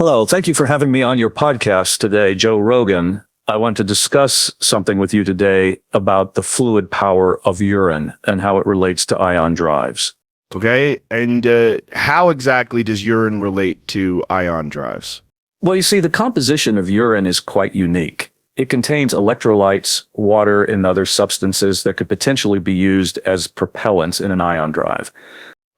Hello, thank you for having me on your podcast today, Joe Rogan. I want to discuss something with you today about the fluid power of urine and how it relates to ion drives. Okay, and how exactly does urine relate to ion drives? Well, you see, the composition of urine is quite unique. It contains electrolytes, water, and other substances that could potentially be used as propellants in an ion drive.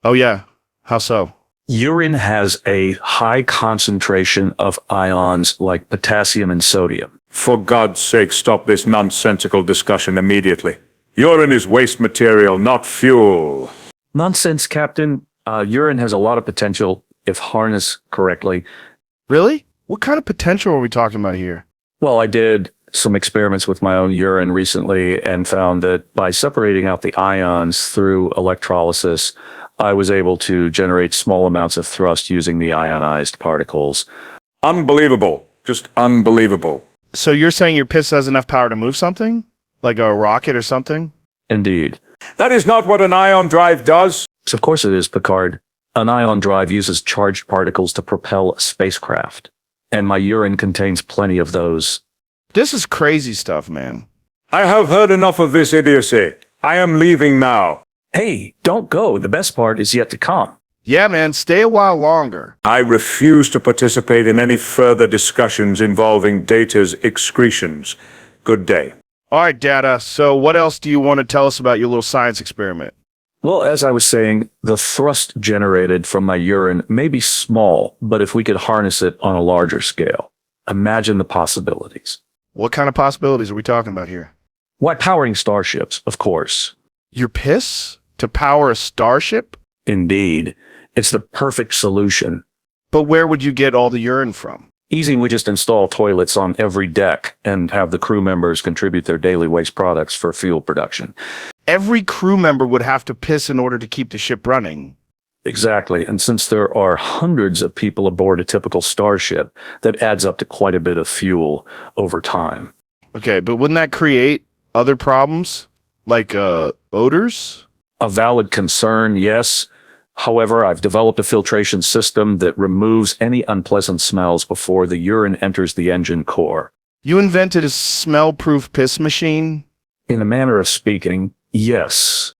Oh yeah, how so? Urine has a high concentration of ions like potassium and sodium. For God's sake, stop this nonsensical discussion immediately. Urine is waste material, not fuel. Nonsense, Captain. Urine has a lot of potential if harnessed correctly. Really? What kind of potential are we talking about here? Well, I did some experiments with my own urine recently and found that by separating out the ions through electrolysis, I was able to generate small amounts of thrust using the ionized particles. Unbelievable. Just unbelievable. So you're saying your piss has enough power to move something? Like a rocket or something? Indeed. That is not what an ion drive does. So of course it is, Picard. An ion drive uses charged particles to propel a spacecraft, and my urine contains plenty of those. This is crazy stuff, man. I have heard enough of this idiocy. I am leaving now. Hey, don't go. The best part is yet to come. Yeah, man, stay a while longer. I refuse to participate in any further discussions involving Data's excretions. Good day. All right, Data, so what else do you want to tell us about your little science experiment? Well, as I was saying, the thrust generated from my urine may be small, but if we could harness it on a larger scale, imagine the possibilities. What kind of possibilities are we talking about here? Why, powering starships, of course. Your piss? To power a starship? Indeed. It's the perfect solution. But where would you get all the urine from? Easy, we just install toilets on every deck and have the crew members contribute their daily waste products for fuel production. Every crew member would have to piss in order to keep the ship running. Exactly. And since there are hundreds of people aboard a typical starship, that adds up to quite a bit of fuel over time. Okay, but wouldn't that create other problems? Like, odors? A valid concern, yes. However, I've developed a filtration system that removes any unpleasant smells before the urine enters the engine core. You invented a smell-proof piss machine? In a manner of speaking, yes.